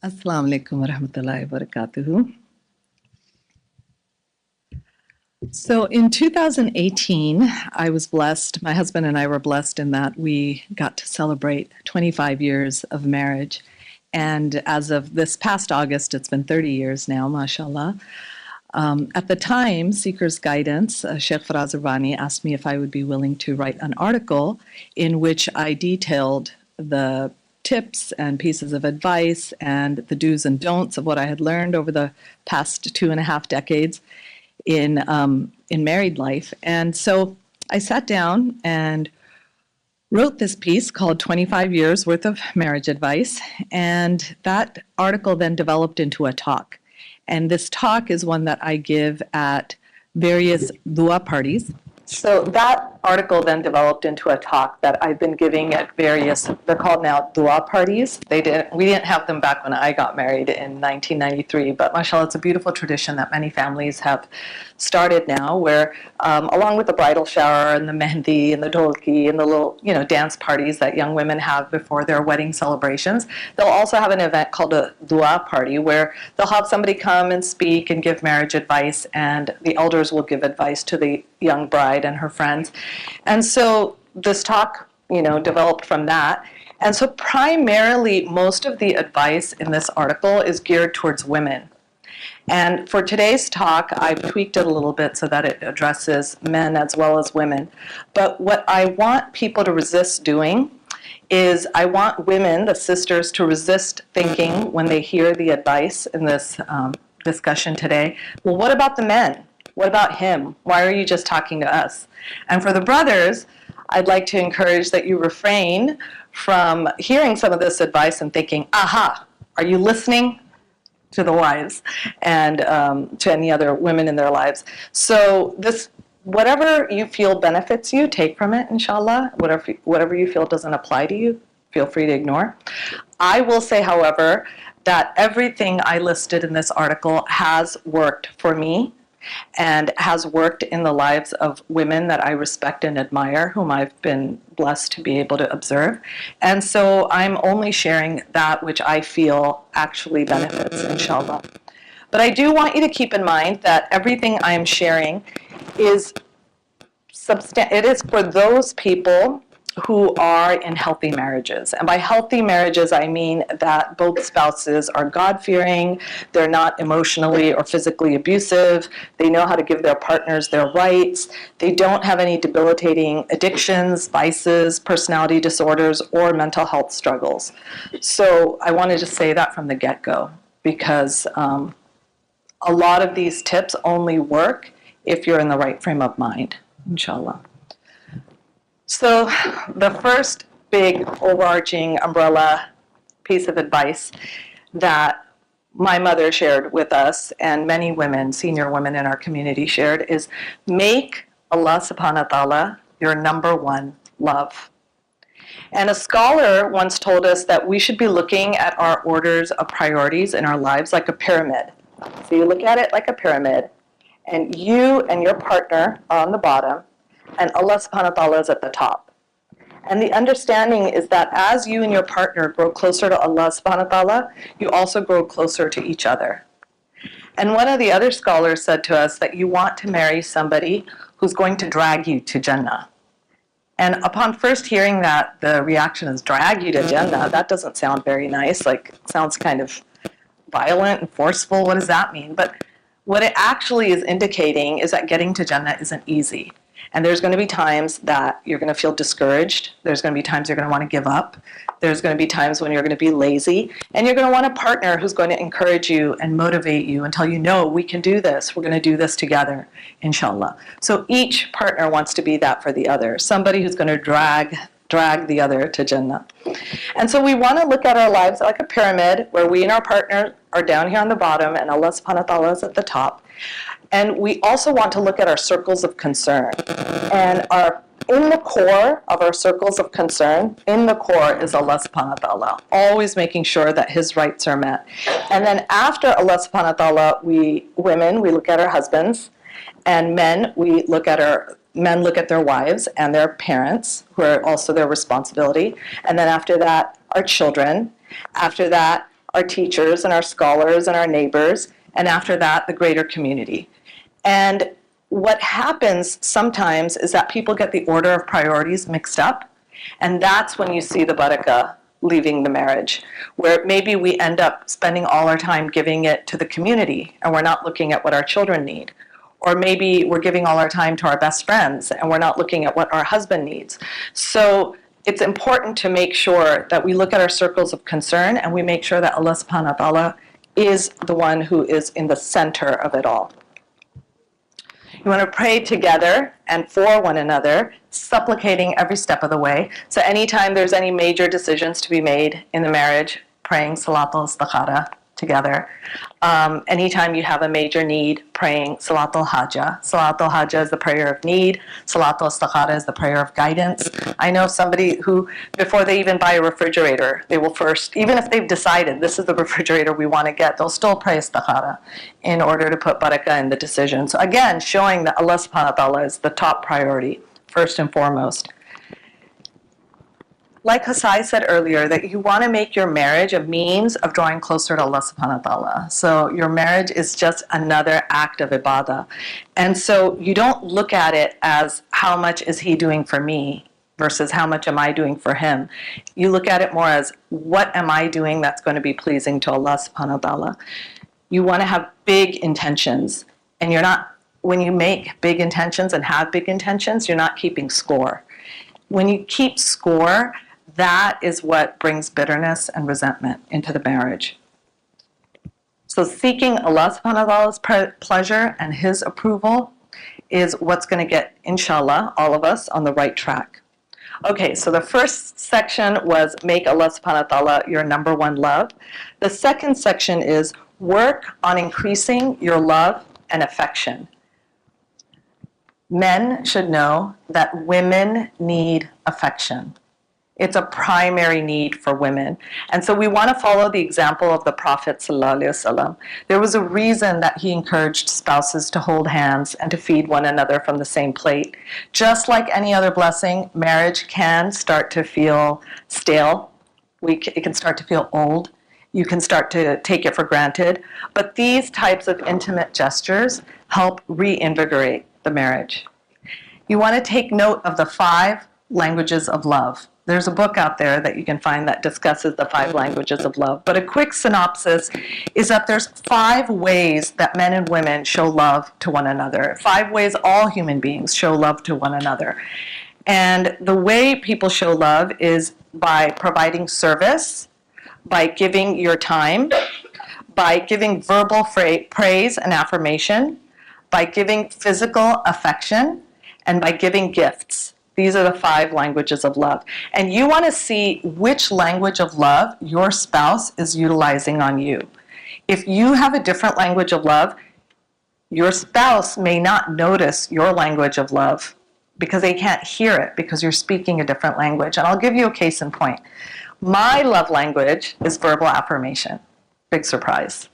Assalamu alaikum wa rahmatullahi wa barakatuhu. So in 2018, I was blessed, my husband and I were blessed in that we got to celebrate 25 years of marriage. And as of this past August, it's been 30 years now, mashallah. At the time, Seeker's Guidance, Sheikh Faraz Urbani asked me if I would be willing to write an article in which I detailed the tips and pieces of advice and the do's and don'ts of what I had learned over the past 2.5 decades in married life. And so I sat down and wrote this piece called 25 Years Worth of Marriage Advice. And that article then developed into a talk. And this talk is one that I give at various dua parties. So that article then developed into a talk that I've been giving at various, they're called now dua parties. We didn't have them back when I got married in 1993, but mashallah, it's a beautiful tradition that many families have started now, where along with the bridal shower and the mehndi and the dholki and the little, dance parties that young women have before their wedding celebrations, they'll also have an event called a dua party where they'll have somebody come and speak and give marriage advice, and the elders will give advice to the young bride and her friends. And so this talk, developed from that. And so primarily, most of the advice in this article is geared towards women. And for today's talk, I've tweaked it a little bit so that it addresses men as well as women. But what I want people to resist doing is I want women, the sisters, to resist thinking when they hear the advice in this discussion today, well, what about the men? What about him? Why are you just talking to us? And for the brothers, I'd like to encourage that you refrain from hearing some of this advice and thinking, aha, are you listening to the wives and to any other women in their lives? So this, whatever you feel benefits you, take from it, inshallah. Whatever you feel doesn't apply to you, feel free to ignore. I will say, however, that everything I listed in this article has worked for me and has worked in the lives of women that I respect and admire, whom I've been blessed to be able to observe. And so I'm only sharing that which I feel actually benefits, inshallah. But I do want you to keep in mind that everything I am sharing is for those people who are in healthy marriages. And by healthy marriages, I mean that both spouses are God-fearing, they're not emotionally or physically abusive, they know how to give their partners their rights, they don't have any debilitating addictions, vices, personality disorders, or mental health struggles. So I wanted to say that from the get-go, because a lot of these tips only work if you're in the right frame of mind, inshallah. So the first big overarching umbrella piece of advice that my mother shared with us, and many women, senior women in our community shared, is make Allah subhanahu wa ta'ala your number one love. And a scholar once told us that we should be looking at our orders of priorities in our lives like a pyramid. So you look at it like a pyramid, and you and your partner are on the bottom, and Allah subhanahu wa ta'ala is at the top. And the understanding is that as you and your partner grow closer to Allah subhanahu wa ta'ala, you also grow closer to each other. And one of the other scholars said to us that you want to marry somebody who's going to drag you to Jannah. And upon first hearing that, the reaction is, drag you to Jannah? That doesn't sound very nice, sounds kind of violent and forceful. What does that mean? But what it actually is indicating is that getting to Jannah isn't easy. And there's going to be times that you're going to feel discouraged. There's going to be times you're going to want to give up. There's going to be times when you're going to be lazy. And you're going to want a partner who's going to encourage you and motivate you and tell you, no, we can do this. We're going to do this together, inshallah. So each partner wants to be that for the other. Somebody who's going to drag the other to Jannah. And so we want to look at our lives like a pyramid where we and our partner are down here on the bottom and Allah subhanahu wa ta'ala is at the top. And we also want to look at our circles of concern. And in the core of our circles of concern, in the core is Allah subhanahu wa ta'ala, always making sure that His rights are met. And then after Allah subhanahu wa ta'ala, women, we look at our husbands, and men look at their wives and their parents, who are also their responsibility. And then after that, our children. After that, our teachers and our scholars and our neighbors, and after that, the greater community. And what happens sometimes is that people get the order of priorities mixed up, and that's when you see the barakah leaving the marriage, where maybe we end up spending all our time giving it to the community, and we're not looking at what our children need. Or maybe we're giving all our time to our best friends, and we're not looking at what our husband needs. So it's important to make sure that we look at our circles of concern, and we make sure that Allah subhanahu wa ta'ala is the one who is in the center of it all. You want to pray together and for one another, supplicating every step of the way. So anytime there's any major decisions to be made in the marriage, praying Salatul Istikhara together. Anytime you have a major need, praying Salatul Hajjah. Salatul Hajjah is the prayer of need. Salatul Istikhara is the prayer of guidance. I know somebody who, before they even buy a refrigerator, they will first, even if they've decided this is the refrigerator we want to get, they'll still pray Istikhara in order to put barakah in the decision. So again, showing that Allah subhanahu wa ta'ala is the top priority, first and foremost. Like Hassai said earlier, that you want to make your marriage a means of drawing closer to Allah subhanahu wa ta'ala. So your marriage is just another act of ibadah. And so you don't look at it as how much is he doing for me versus how much am I doing for him. You look at it more as what am I doing that's going to be pleasing to Allah subhanahu wa ta'ala. You want to have big intentions, and you're not, when you make big intentions and have big intentions, you're not keeping score. When you keep score, that is what brings bitterness and resentment into the marriage. So seeking Allah subhanahu wa ta'ala's pleasure and his approval is what's going to get, inshallah, all of us on the right track. Okay, so the first section was make Allah subhanahu wa ta'ala your number one love. The second section is work on increasing your love and affection. Men should know that women need affection. It's a primary need for women. And so we want to follow the example of the Prophet ﷺ. There was a reason that he encouraged spouses to hold hands and to feed one another from the same plate. Just like any other blessing, marriage can start to feel stale. It can start to feel old. You can start to take it for granted. But these types of intimate gestures help reinvigorate the marriage. You want to take note of the 5 languages of love. There's a book out there that you can find that discusses the 5 languages of love. But a quick synopsis is that there's 5 ways that men and women show love to one another. 5 ways all human beings show love to one another. And the way people show love is by providing service, by giving your time, by giving verbal praise and affirmation, by giving physical affection, and by giving gifts. These are the 5 languages of love. And you want to see which language of love your spouse is utilizing on you. If you have a different language of love, your spouse may not notice your language of love because they can't hear it because you're speaking a different language. And I'll give you a case in point. My love language is verbal affirmation. Big surprise.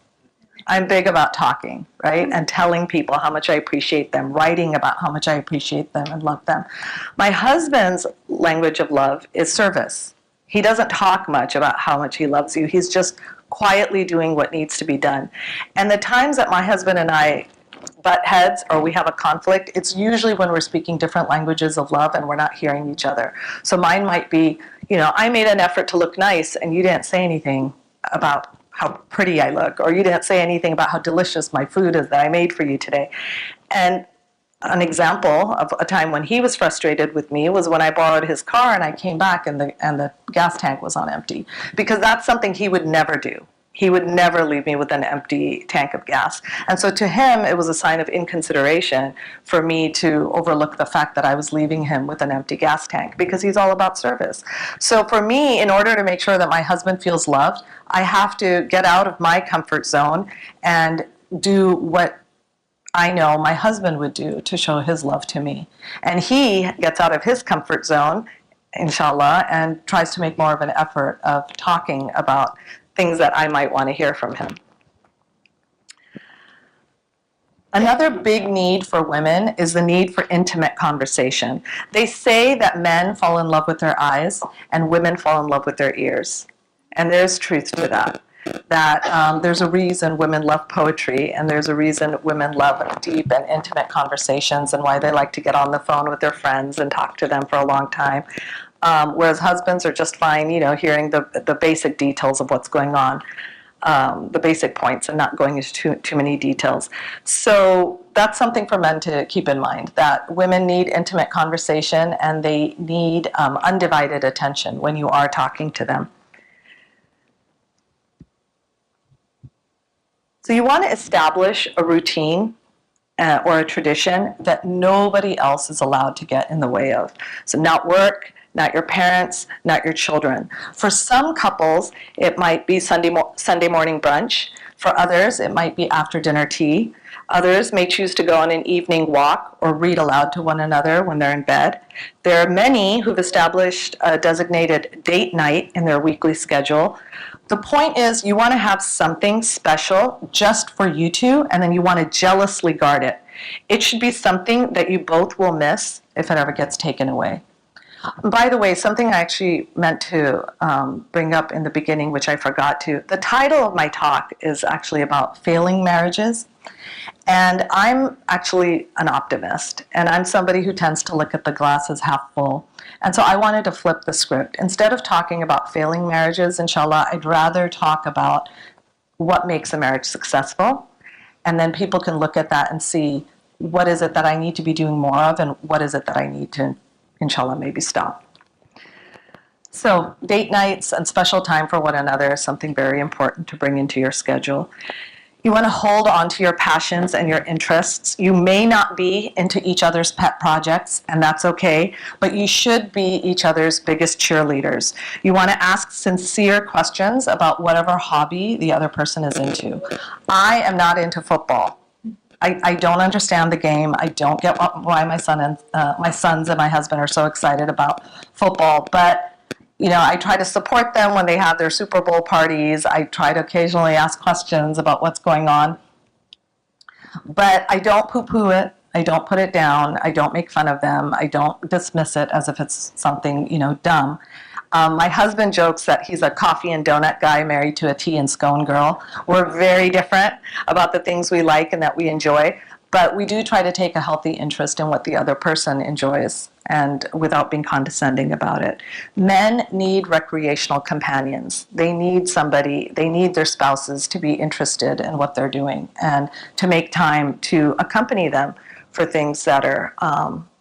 I'm big about talking, right? And telling people how much I appreciate them, writing about how much I appreciate them and love them. My husband's language of love is service. He doesn't talk much about how much he loves you. He's just quietly doing what needs to be done. And the times that my husband and I butt heads or we have a conflict, it's usually when we're speaking different languages of love and we're not hearing each other. So mine might be, I made an effort to look nice and you didn't say anything about how pretty I look, or you didn't say anything about how delicious my food is that I made for you today. And an example of a time when he was frustrated with me was when I borrowed his car and I came back and the gas tank was on empty. Because that's something he would never do. He would never leave me with an empty tank of gas. And so to him, it was a sign of inconsideration for me to overlook the fact that I was leaving him with an empty gas tank, because he's all about service. So for me, in order to make sure that my husband feels loved, I have to get out of my comfort zone and do what I know my husband would do to show his love to me. And he gets out of his comfort zone, inshallah, and tries to make more of an effort of talking about things that I might want to hear from him. Another big need for women is the need for intimate conversation. They say that men fall in love with their eyes and women fall in love with their ears. And there's truth to that. that there's a reason women love poetry, and there's a reason women love deep and intimate conversations, and why they like to get on the phone with their friends and talk to them for a long time. Whereas husbands are just fine, hearing the basic details of what's going on, the basic points, and not going into too many details. So that's something for men to keep in mind, that women need intimate conversation, and they need undivided attention when you are talking to them. So you want to establish a routine or a tradition that nobody else is allowed to get in the way of. So not work, not your parents, not your children. For some couples, it might be Sunday morning brunch. For others, it might be after dinner tea. Others may choose to go on an evening walk or read aloud to one another when they're in bed. There are many who've established a designated date night in their weekly schedule. The point is, you want to have something special just for you two, and then you want to jealously guard it. It should be something that you both will miss if it ever gets taken away. By the way, something I actually meant to bring up in the beginning, which I forgot to. The title of my talk is actually about failing marriages. And I'm actually an optimist, and I'm somebody who tends to look at the glass as half full. And so I wanted to flip the script. Instead of talking about failing marriages, inshallah, I'd rather talk about what makes a marriage successful. And then people can look at that and see, what is it that I need to be doing more of, and what is it that I need to, inshallah, maybe stop. So date nights and special time for one another is something very important to bring into your schedule. You want to hold on to your passions and your interests. You may not be into each other's pet projects, and that's okay, but you should be each other's biggest cheerleaders. You want to ask sincere questions about whatever hobby the other person is into. I am not into football. I don't understand the game. I don't get why my sons and my husband are so excited about football, but I try to support them when they have their Super Bowl parties. I try to occasionally ask questions about what's going on. But I don't poo-poo it. I don't put it down. I don't make fun of them. I don't dismiss it as if it's something, dumb. My husband jokes that he's a coffee and donut guy married to a tea and scone girl. We're very different about the things we like and that we enjoy. But we do try to take a healthy interest in what the other person enjoys, and without being condescending about it. Men need recreational companions. They need their spouses to be interested in what they're doing and to make time to accompany them for things that are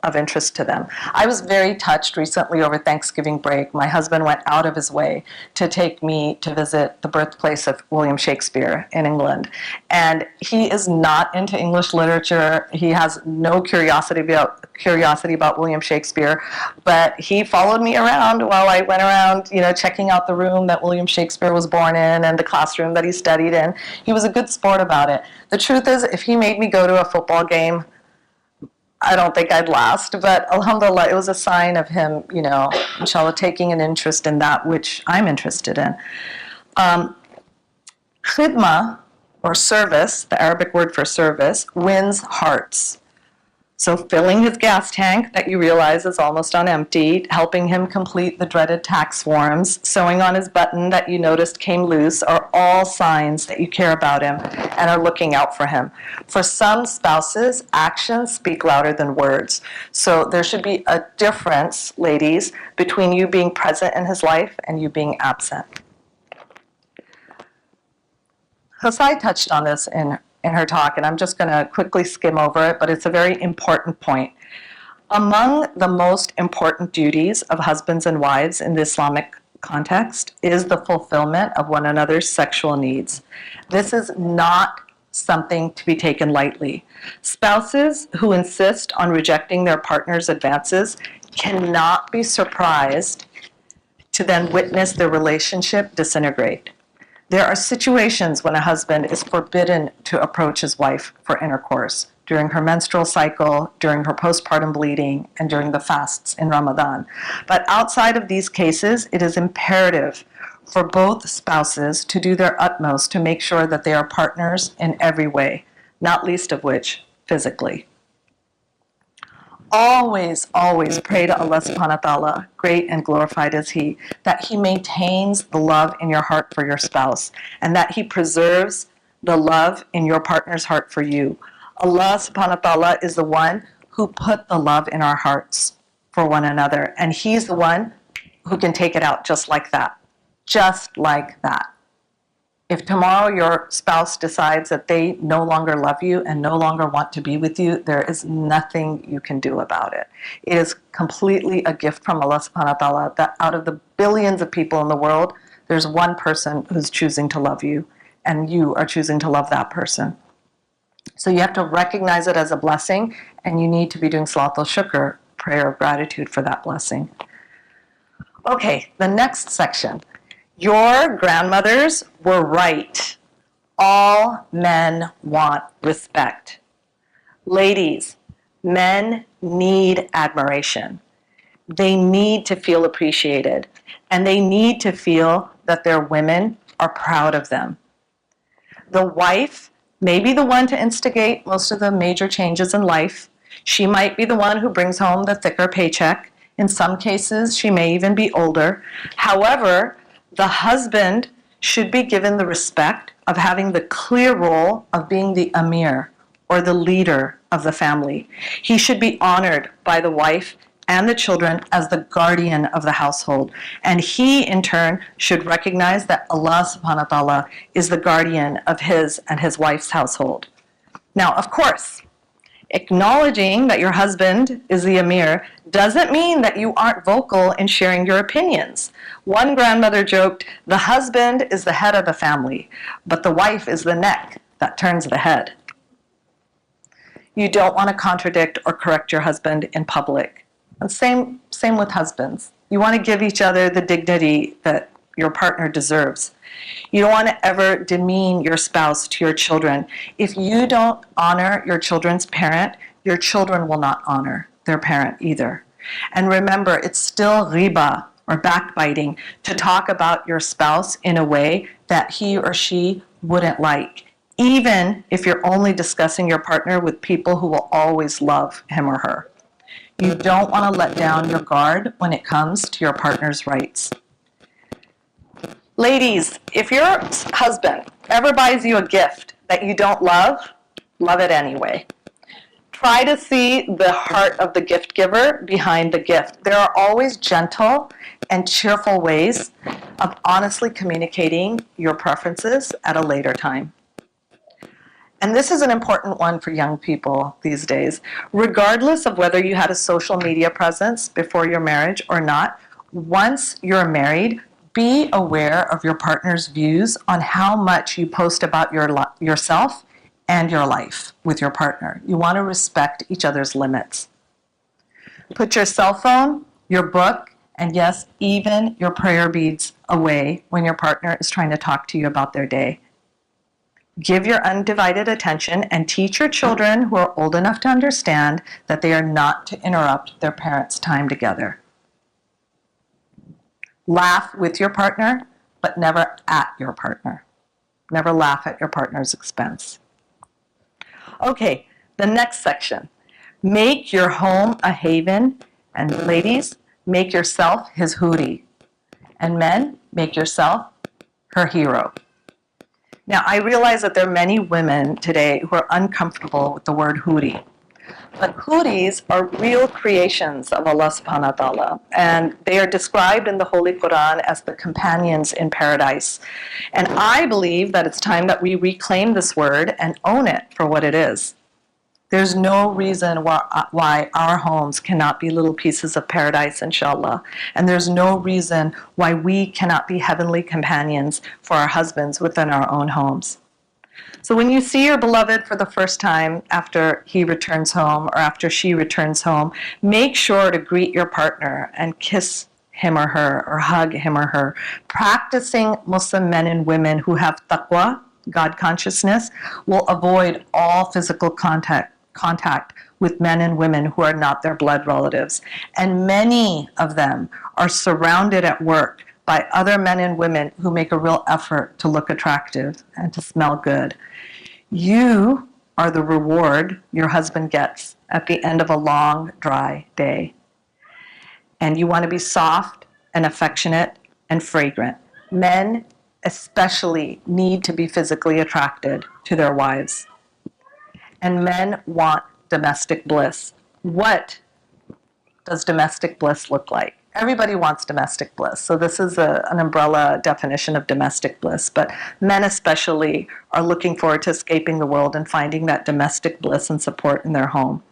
of interest to them. I was very touched recently over Thanksgiving break. My husband went out of his way to take me to visit the birthplace of William Shakespeare in England. And he is not into English literature. He has no curiosity about William Shakespeare, but he followed me around while I went around, checking out the room that William Shakespeare was born in and the classroom that he studied in. He was a good sport about it. The truth is, if he made me go to a football game, I don't think I'd last, but alhamdulillah, it was a sign of him, inshallah, taking an interest in that which I'm interested in. Khidma, or service, the Arabic word for service, wins hearts. So filling his gas tank that you realize is almost on empty, helping him complete the dreaded tax forms, sewing on his button that you noticed came loose, are all signs that you care about him and are looking out for him. For some spouses, actions speak louder than words. So there should be a difference, ladies, between you being present in his life and you being absent. Haifaa touched on this in her talk, and I'm just going to quickly skim over it, but it's a very important point. Among the most important duties of husbands and wives in the Islamic context is the fulfillment of one another's sexual needs. This is not something to be taken lightly. Spouses who insist on rejecting their partner's advances cannot be surprised to then witness their relationship disintegrate. There are situations when a husband is forbidden to approach his wife for intercourse during her menstrual cycle, during her postpartum bleeding, and during the fasts in Ramadan. But outside of these cases, it is imperative for both spouses to do their utmost to make sure that they are partners in every way, not least of which physically. Always, always pray to Allah subhanahu wa ta'ala, great and glorified is He, that He maintains the love in your heart for your spouse, and that He preserves the love in your partner's heart for you. Allah subhanahu wa ta'ala is the one who put the love in our hearts for one another, and He's the one who can take it out just like that. Just like that. If tomorrow your spouse decides that they no longer love you and no longer want to be with you, there is nothing you can do about it. It is completely a gift from Allah subhanahu wa ta'ala that out of the billions of people in the world, there's one person who's choosing to love you, and you are choosing to love that person. So you have to recognize it as a blessing, and you need to be doing Salat al-Shukr, prayer of gratitude for that blessing. Okay, the next section. Your grandmothers were right. All men want respect. Ladies, men need admiration. They need to feel appreciated, and they need to feel that their women are proud of them. The wife may be the one to instigate most of the major changes in life. She might be the one who brings home the thicker paycheck. In some cases, she may even be older. However, the husband should be given the respect of having the clear role of being the Amir, or the leader of the family. He should be honored by the wife and the children as the guardian of the household. And he, in turn, should recognize that Allah subhanahu wa ta'ala is the guardian of his and his wife's household. Now, of course, acknowledging that your husband is the Amir doesn't mean that you aren't vocal in sharing your opinions. One grandmother joked, the husband is the head of the family, but the wife is the neck that turns the head. You don't want to contradict or correct your husband in public. And same with husbands. You want to give each other the dignity that your partner deserves. You don't want to ever demean your spouse to your children. If you don't honor your children's parent, your children will not honor their parent either. And remember, it's still riba, or backbiting, to talk about your spouse in a way that he or she wouldn't like, even if you're only discussing your partner with people who will always love him or her. You don't want to let down your guard when it comes to your partner's rights. Ladies, if your husband ever buys you a gift that you don't love, love it anyway. Try to see the heart of the gift giver behind the gift. There are always gentle and cheerful ways of honestly communicating your preferences at a later time. And this is an important one for young people these days. Regardless of whether you had a social media presence before your marriage or not, once you're married, be aware of your partner's views on how much you post about yourself and your life with your partner. You want to respect each other's limits. Put your cell phone, your book, and yes, even your prayer beads away when your partner is trying to talk to you about their day. Give your undivided attention and teach your children who are old enough to understand that they are not to interrupt their parents' time together. Laugh with your partner, but never at your partner. Never laugh at your partner's expense. Okay, the next section. Make your home a haven, and ladies, make yourself his huri. And men, make yourself her hero. Now, I realize that there are many women today who are uncomfortable with the word huri. But huris are real creations of Allah subhanahu wa ta'ala, and they are described in the Holy Quran as the companions in paradise. And I believe that it's time that we reclaim this word and own it for what it is. There's no reason why our homes cannot be little pieces of paradise, inshallah. And there's no reason why we cannot be heavenly companions for our husbands within our own homes. So when you see your beloved for the first time after he returns home or after she returns home, make sure to greet your partner and kiss him or her or hug him or her. Practicing Muslim men and women who have taqwa, God consciousness, will avoid all physical contact with men and women who are not their blood relatives. And many of them are surrounded at work by other men and women who make a real effort to look attractive and to smell good. You are the reward your husband gets at the end of a long, dry day. And you want to be soft and affectionate and fragrant. Men especially need to be physically attracted to their wives. And men want domestic bliss. What does domestic bliss look like? Everybody wants domestic bliss. So this is an umbrella definition of domestic bliss. But men especially are looking forward to escaping the world and finding that domestic bliss and support in their home.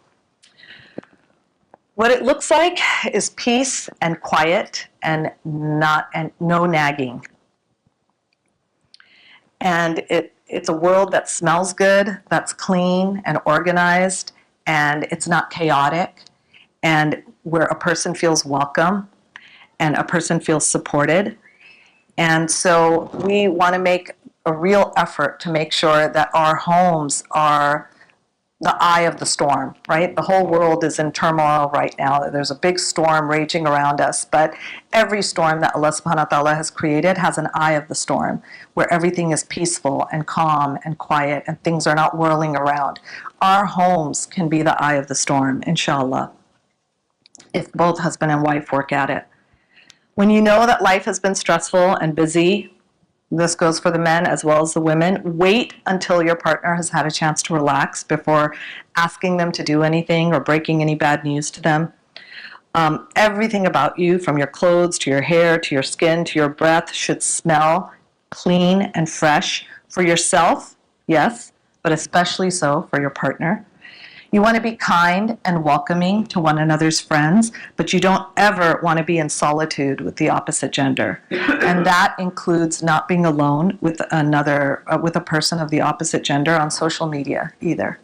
What it looks like is peace and quiet and no nagging. And it's a world that smells good, that's clean and organized, and it's not chaotic, and where a person feels welcome and a person feels supported. And so we want to make a real effort to make sure that our homes are the eye of the storm, right? The whole world is in turmoil right now. There's a big storm raging around us, but every storm that Allah subhanahu wa ta'ala has created has an eye of the storm, where everything is peaceful and calm and quiet and things are not whirling around. Our homes can be the eye of the storm, inshallah, if both husband and wife work at it. When you know that life has been stressful and busy, this goes for the men as well as the women, wait until your partner has had a chance to relax before asking them to do anything or breaking any bad news to them. Everything about you, from your clothes to your hair to your skin to your breath, should smell clean and fresh for yourself, yes, but especially so for your partner. You want to be kind and welcoming to one another's friends, but you don't ever want to be in solitude with the opposite gender. And that includes not being alone with with a person of the opposite gender on social media either.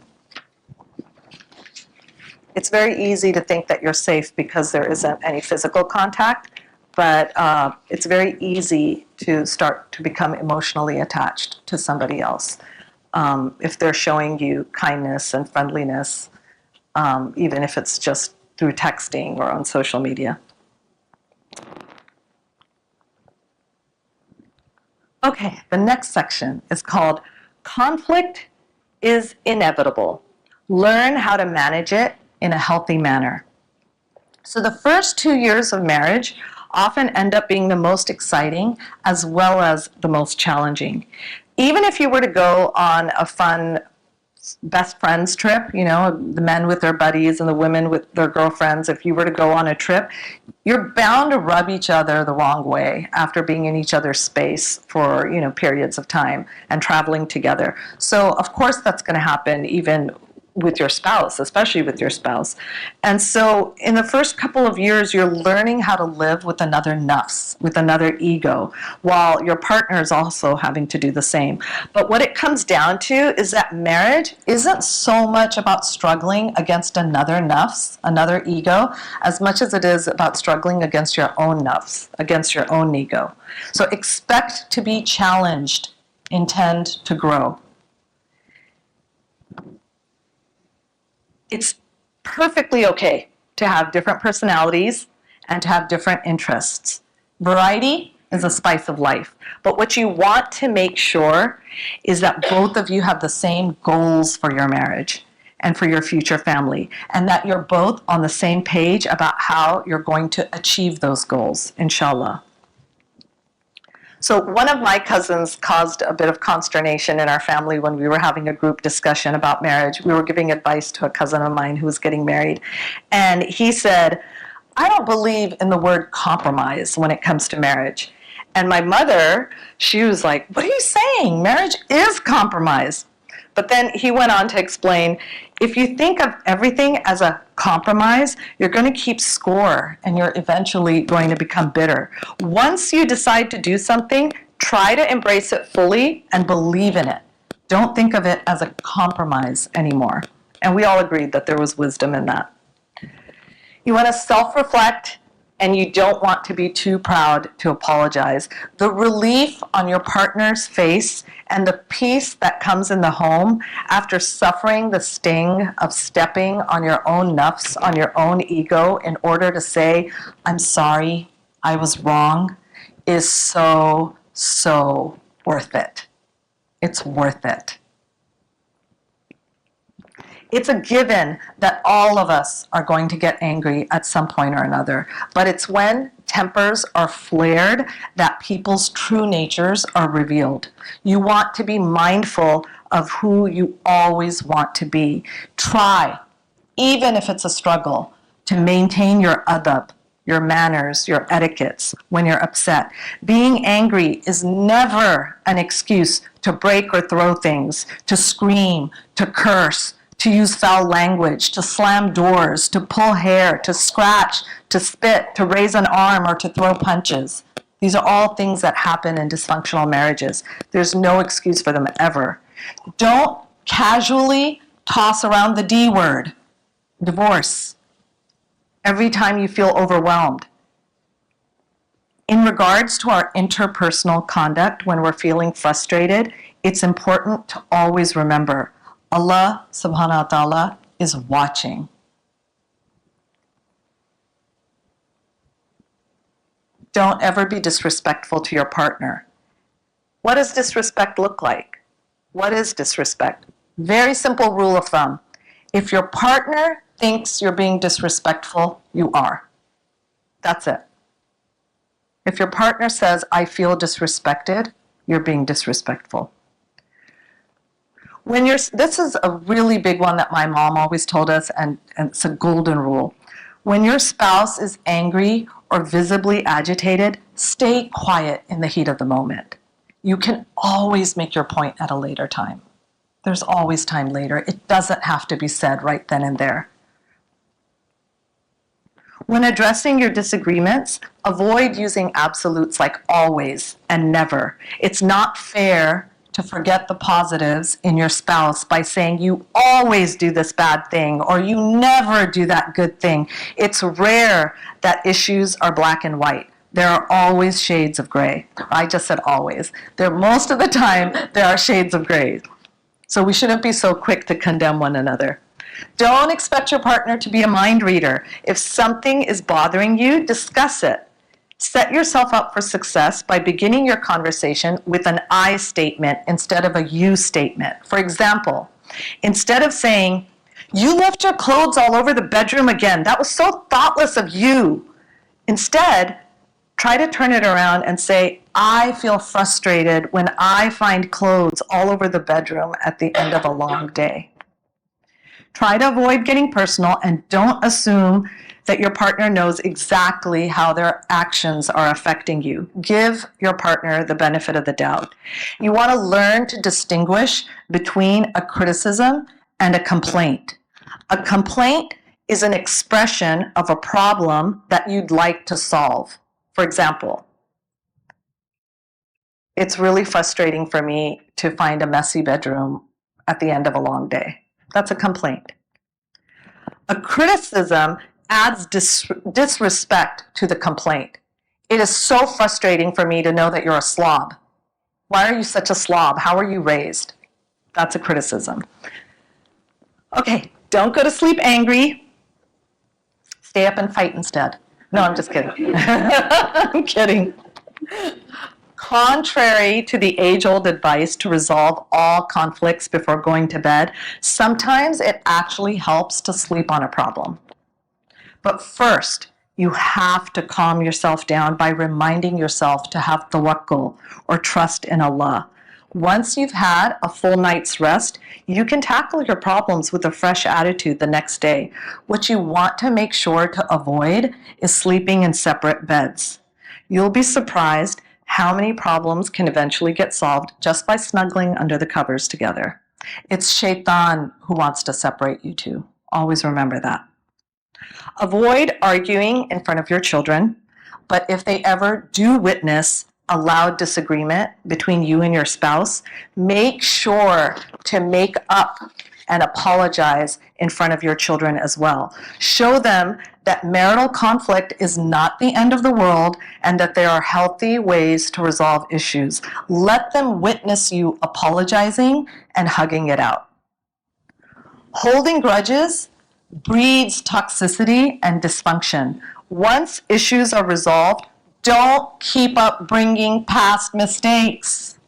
It's very easy to think that you're safe because there isn't any physical contact, but it's very easy to start to become emotionally attached to somebody else. If they're showing you kindness and friendliness, even if it's just through texting or on social media. Okay, the next section is called Conflict is Inevitable. Learn how to manage it in a healthy manner. So the first 2 years of marriage often end up being the most exciting as well as the most challenging. Even if you were to go on a fun best friends trip, you know, the men with their buddies and the women with their girlfriends, if you were to go on a trip, you're bound to rub each other the wrong way after being in each other's space for, you know, periods of time and traveling together. So of course that's going to happen even with your spouse, especially with your spouse. And so in the first couple of years, you're learning how to live with another nafs, with another ego, while your partner is also having to do the same. But what it comes down to is that marriage isn't so much about struggling against another nafs, another ego, as much as it is about struggling against your own nafs, against your own ego. So expect to be challenged, intend to grow. It's perfectly okay to have different personalities and to have different interests. Variety is a spice of life. But what you want to make sure is that both of you have the same goals for your marriage and for your future family, and that you're both on the same page about how you're going to achieve those goals, inshallah. So one of my cousins caused a bit of consternation in our family when we were having a group discussion about marriage. We were giving advice to a cousin of mine who was getting married. And he said, I don't believe in the word compromise when it comes to marriage. And my mother, she was like, what are you saying? Marriage is compromise. But then he went on to explain, if you think of everything as a compromise, you're going to keep score and you're eventually going to become bitter. Once you decide to do something, try to embrace it fully and believe in it. Don't think of it as a compromise anymore. And we all agreed that there was wisdom in that. You want to self-reflect, and you don't want to be too proud to apologize. The relief on your partner's face and the peace that comes in the home after suffering the sting of stepping on your own nafs, on your own ego, in order to say, I'm sorry, I was wrong, is so, so worth it. It's worth it. It's a given that all of us are going to get angry at some point or another, but it's when tempers are flared that people's true natures are revealed. You want to be mindful of who you always want to be. Try, even if it's a struggle, to maintain your adab, your manners, your etiquettes when you're upset. Being angry is never an excuse to break or throw things, to scream, to curse, to use foul language, to slam doors, to pull hair, to scratch, to spit, to raise an arm, or to throw punches. These are all things that happen in dysfunctional marriages. There's no excuse for them ever. Don't casually toss around the D word, divorce, every time you feel overwhelmed. In regards to our interpersonal conduct when we're feeling frustrated, it's important to always remember Allah subhanahu wa ta'ala is watching. Don't ever be disrespectful to your partner. What does disrespect look like? What is disrespect? Very simple rule of thumb. If your partner thinks you're being disrespectful, you are. That's it. If your partner says, I feel disrespected, you're being disrespectful. This is a really big one that my mom always told us, and it's a golden rule. When your spouse is angry or visibly agitated, stay quiet in the heat of the moment. You can always make your point at a later time. There's always time later. It doesn't have to be said right then and there. When addressing your disagreements, avoid using absolutes like always and never. It's not fair to forget the positives in your spouse by saying you always do this bad thing or you never do that good thing. It's rare that issues are black and white. There are always shades of gray. I just said always. Most of the time, there are shades of gray. So we shouldn't be so quick to condemn one another. Don't expect your partner to be a mind reader. If something is bothering you, discuss it. Set yourself up for success by beginning your conversation with an I statement instead of a you statement. For example, instead of saying, you left your clothes all over the bedroom again. That was so thoughtless of you. Instead, try to turn it around and say, I feel frustrated when I find clothes all over the bedroom at the end of a long day. Try to avoid getting personal and don't assume that your partner knows exactly how their actions are affecting you. Give your partner the benefit of the doubt. You want to learn to distinguish between a criticism and a complaint. A complaint is an expression of a problem that you'd like to solve. For example, it's really frustrating for me to find a messy bedroom at the end of a long day. That's a complaint. A criticism adds disrespect to the complaint. It is so frustrating for me to know that you're a slob. Why are you such a slob? How are you raised? That's a criticism. Okay, don't go to sleep angry. Stay up and fight instead. No, I'm just kidding. I'm kidding. Contrary to the age-old advice to resolve all conflicts before going to bed, sometimes it actually helps to sleep on a problem. But first, you have to calm yourself down by reminding yourself to have tawakkul, or trust in Allah. Once you've had a full night's rest, you can tackle your problems with a fresh attitude the next day. What you want to make sure to avoid is sleeping in separate beds. You'll be surprised how many problems can eventually get solved just by snuggling under the covers together. It's shaitan who wants to separate you two. Always remember that. Avoid arguing in front of your children, but if they ever do witness a loud disagreement between you and your spouse, make sure to make up and apologize in front of your children as well. Show them that marital conflict is not the end of the world and that there are healthy ways to resolve issues. Let them witness you apologizing and hugging it out. Holding grudges breeds toxicity and dysfunction. Once issues are resolved, don't keep up bringing past mistakes.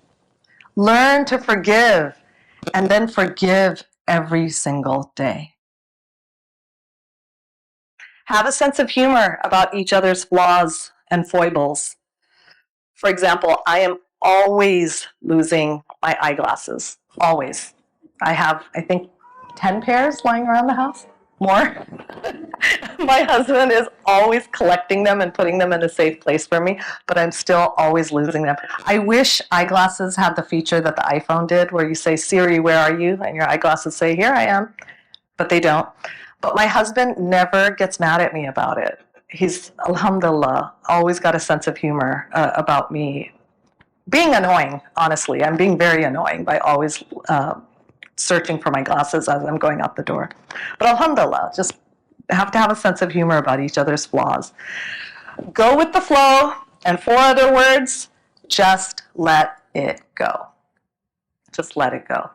Learn to forgive and then forgive every single day. Have a sense of humor about each other's flaws and foibles. For example, I am always losing my eyeglasses, always. I have, I think, 10 pairs lying around the house, more. My husband is always collecting them and putting them in a safe place for me, but I'm still always losing them. I wish eyeglasses had the feature that the iPhone did, where you say, Siri, where are you? And your eyeglasses say, here I am, but they don't. But my husband never gets mad at me about it. He's, alhamdulillah, always got a sense of humor about me being annoying, honestly. I'm being very annoying by always searching for my glasses as I'm going out the door. But alhamdulillah, just have to have a sense of humor about each other's flaws. Go with the flow, and 4 other words, just let it go. Just let it go.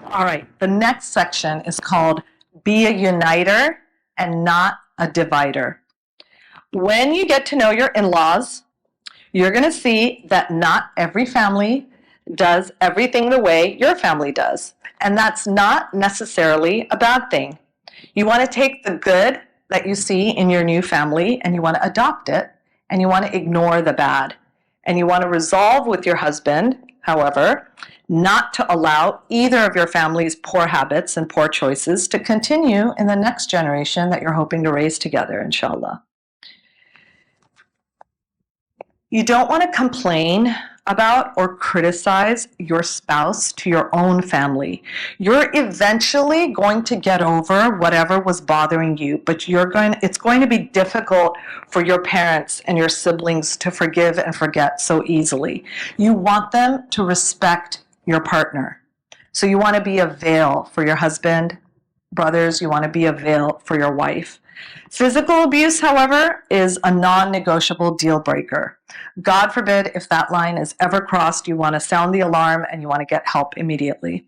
All right, the next section is called Be a Uniter and Not a Divider. When you get to know your in-laws, you're going to see that not every family does everything the way your family does. And that's not necessarily a bad thing. You want to take the good that you see in your new family and you want to adopt it, and you want to ignore the bad. And you want to resolve with your husband, however, not to allow either of your family's poor habits and poor choices to continue in the next generation that you're hoping to raise together, inshallah. You don't want to complain about or criticize your spouse to your own family. You're eventually going to get over whatever was bothering you, but it's going to be difficult for your parents and your siblings to forgive and forget so easily. You want them to respect your partner. So you want to be a veil for your husband, brothers, you want to be a veil for your wife. Physical abuse, however, is a non-negotiable deal breaker. God forbid if that line is ever crossed, you want to sound the alarm and you want to get help immediately.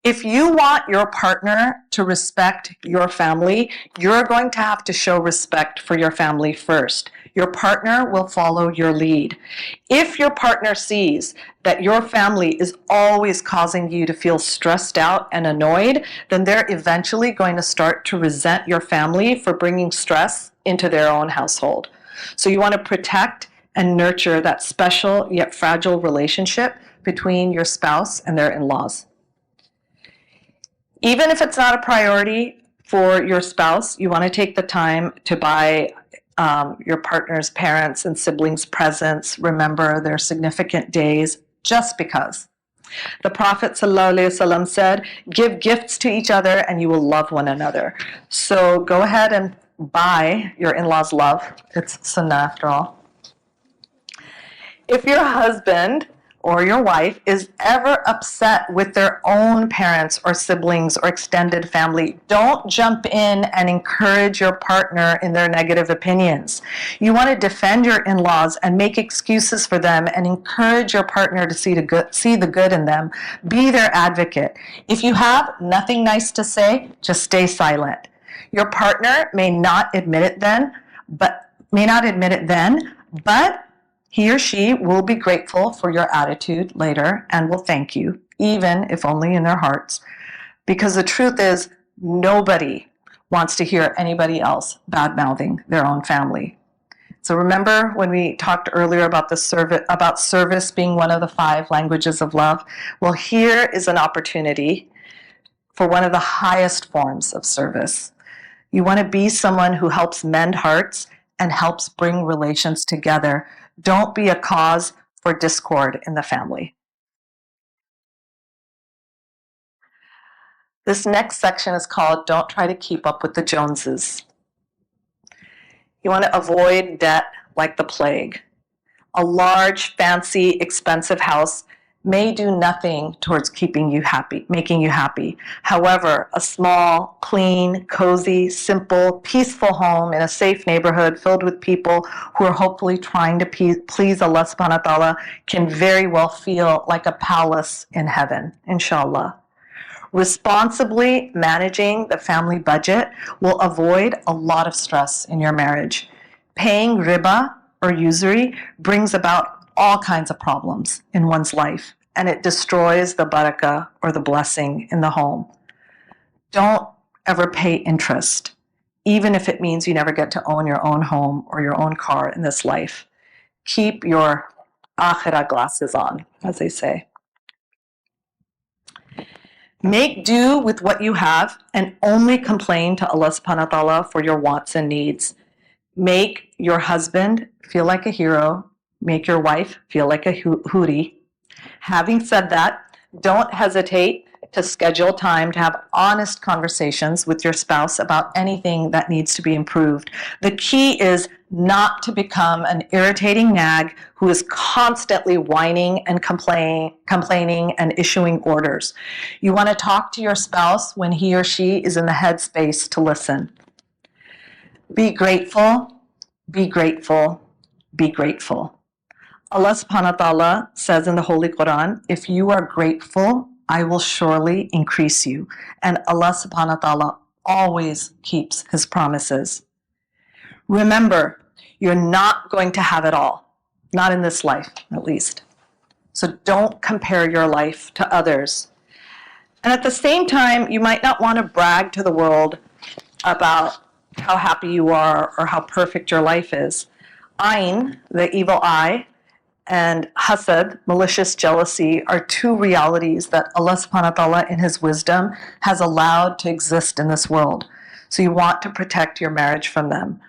If you want your partner to respect your family, you're going to have to show respect for your family first. Your partner will follow your lead. If your partner sees that your family is always causing you to feel stressed out and annoyed, then they're eventually going to start to resent your family for bringing stress into their own household. So you want to protect and nurture that special yet fragile relationship between your spouse and their in-laws. Even if it's not a priority for your spouse, you want to take the time to buy your partner's parents and siblings presents, remember their significant days, just because. The Prophet ﷺ said, give gifts to each other and you will love one another. So go ahead and buy your in-laws love. It's sunnah after all. If your husband or your wife is ever upset with their own parents or siblings or extended family, don't jump in and encourage your partner in their negative opinions. You want to defend your in-laws and make excuses for them and encourage your partner to see the good in them. Be their advocate. If you have nothing nice to say, just stay silent. Your partner may not admit it then, but he or she will be grateful for your attitude later and will thank you, even if only in their hearts. Because the truth is, nobody wants to hear anybody else bad-mouthing their own family. So remember when we talked earlier about service being one of the 5 languages of love? Well, here is an opportunity for one of the highest forms of service. You want to be someone who helps mend hearts and helps bring relations together. Don't be a cause for discord in the family. This next section is called Don't Try to Keep Up with the Joneses. You want to avoid debt like the plague. A large, fancy, expensive house may do nothing towards making you happy. However, a small, clean, cozy, simple, peaceful home in a safe neighborhood filled with people who are hopefully trying to please Allah subhanahu wa ta'ala can very well feel like a palace in heaven, inshallah. Responsibly managing the family budget will avoid a lot of stress in your marriage. Paying riba or usury brings about all kinds of problems in one's life, and it destroys the barakah or the blessing in the home. Don't ever pay interest, even if it means you never get to own your own home or your own car in this life. Keep your akhirah glasses on, as they say. Make do with what you have and only complain to Allah subhanahu wa ta'ala for your wants and needs. Make your husband feel like a hero. Make your wife feel like a huri. Having said that, don't hesitate to schedule time to have honest conversations with your spouse about anything that needs to be improved. The key is not to become an irritating nag who is constantly whining and complaining and issuing orders. You want to talk to your spouse when he or she is in the headspace to listen. Be grateful, be grateful, be grateful. Allah subhanahu wa ta'ala says in the Holy Quran, if you are grateful, I will surely increase you. And Allah subhanahu wa ta'ala always keeps his promises. Remember, you're not going to have it all. Not in this life, at least. So don't compare your life to others. And at the same time, you might not want to brag to the world about how happy you are or how perfect your life is. Ain, the evil eye, and hasad, malicious jealousy, are two realities that Allah subhanahu wa ta'ala in his wisdom has allowed to exist in this world. So you want to protect your marriage from them.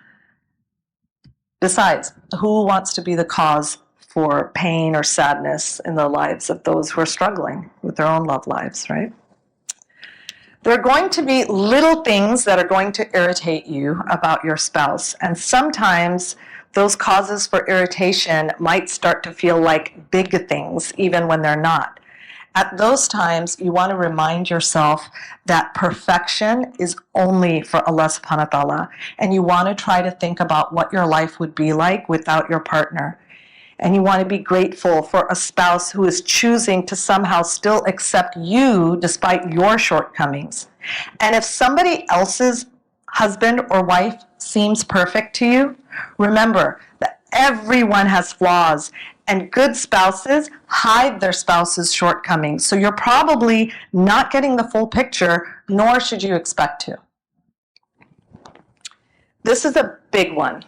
Besides, who wants to be the cause for pain or sadness in the lives of those who are struggling with their own love lives, right? There are going to be little things that are going to irritate you about your spouse, and sometimes those causes for irritation might start to feel like big things, even when they're not. At those times, you want to remind yourself that perfection is only for Allah subhanahu wa ta'ala, and you want to try to think about what your life would be like without your partner. And you want to be grateful for a spouse who is choosing to somehow still accept you despite your shortcomings. And if somebody else's husband or wife seems perfect to you, remember that everyone has flaws, and good spouses hide their spouse's shortcomings. So you're probably not getting the full picture, nor should you expect to. This is a big one,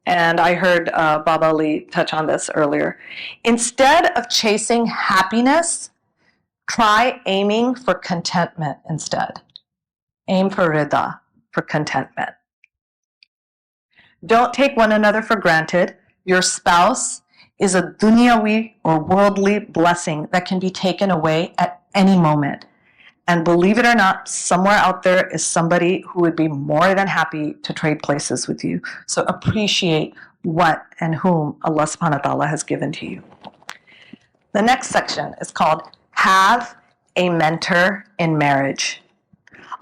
and I heard Baba Ali touch on this earlier. Instead of chasing happiness, try aiming for contentment instead. Aim for rida, for contentment. Don't take one another for granted. Your spouse is a dunyawi or worldly blessing that can be taken away at any moment. And believe it or not, somewhere out there is somebody who would be more than happy to trade places with you. So appreciate what and whom Allah subhanahu wa ta'ala has given to you. The next section is called Have a Mentor in Marriage.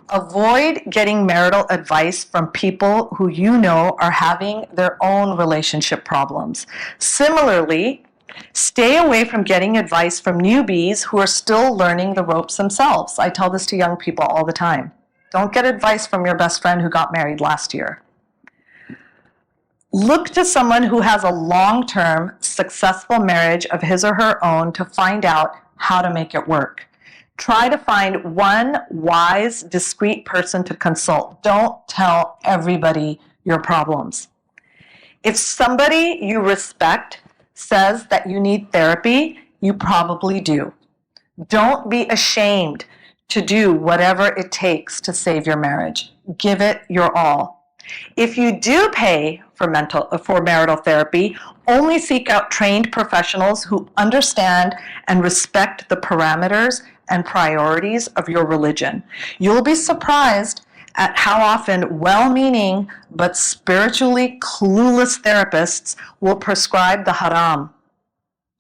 Avoid getting marital advice from people who you know are having their own relationship problems. Similarly, stay away from getting advice from newbies who are still learning the ropes themselves. I tell this to young people all the time. Don't get advice from your best friend who got married last year. Look to someone who has a long-term, successful marriage of his or her own to find out how to make it work. Try to find one wise, discreet person to consult. Don't tell everybody your problems. If somebody you respect says that you need therapy, you probably do. Don't be ashamed to do whatever it takes to save your marriage. Give it your all. If you do pay for marital therapy, only seek out trained professionals who understand and respect the parameters and priorities of your religion. You'll be surprised at how often well-meaning but spiritually clueless therapists will prescribe the haram,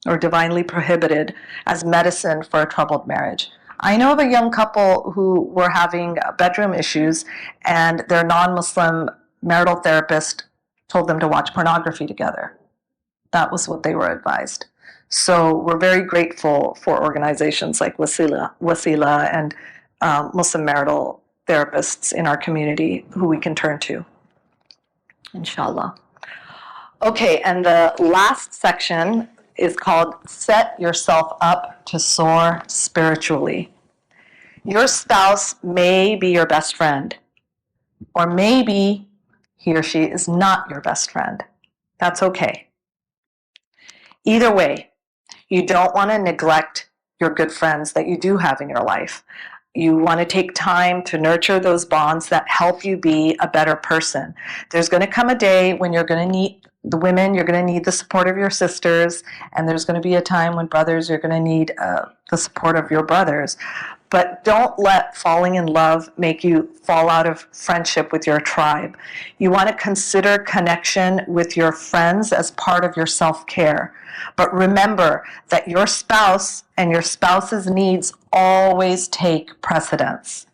or divinely prohibited, as medicine for a troubled marriage. I know of a young couple who were having bedroom issues, and their non-Muslim marital therapist told them to watch pornography together. That was what they were advised. So we're very grateful for organizations like Wasila and Muslim marital therapists in our community who we can turn to, inshallah. Okay, and the last section is called Set Yourself Up to soar spiritually. Your spouse may be your best friend, or maybe he or she is not your best friend. That's okay. Either way, you don't want to neglect your good friends that you do have in your life. You want to take time to nurture those bonds that help you be a better person. There's going to come a day when you're going to need the women, you're going to need the support of your sisters, and there's going to be a time when brothers, you're going to need the support of your brothers. But don't let falling in love make you fall out of friendship with your tribe. You want to consider connection with your friends as part of your self-care. But remember that your spouse and your spouse's needs always take precedence.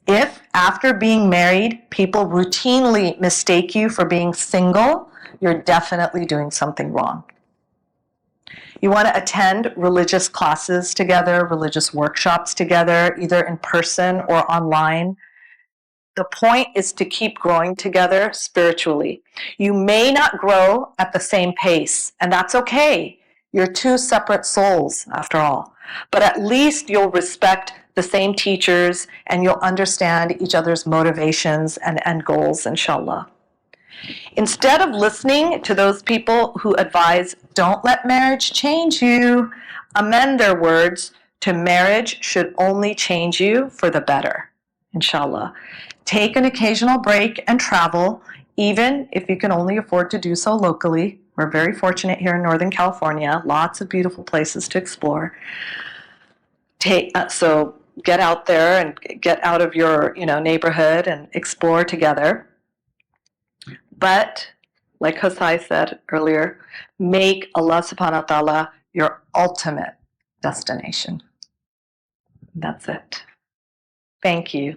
If, after being married, people routinely mistake you for being single, you're definitely doing something wrong. You want to attend religious classes together, religious workshops together, either in person or online. The point is to keep growing together spiritually. You may not grow at the same pace, and that's okay. You're two separate souls, after all. But at least you'll respect the same teachers, and you'll understand each other's motivations and end goals, inshallah. Instead of listening to those people who advise, don't let marriage change you, amend their words to marriage should only change you for the better, inshallah. Take an occasional break and travel, even if you can only afford to do so locally. We're very fortunate here in Northern California, lots of beautiful places to explore. So get out there and get out of your neighborhood and explore together. But, like Hosai said earlier, make Allah subhanahu wa ta'ala your ultimate destination. That's it. Thank you.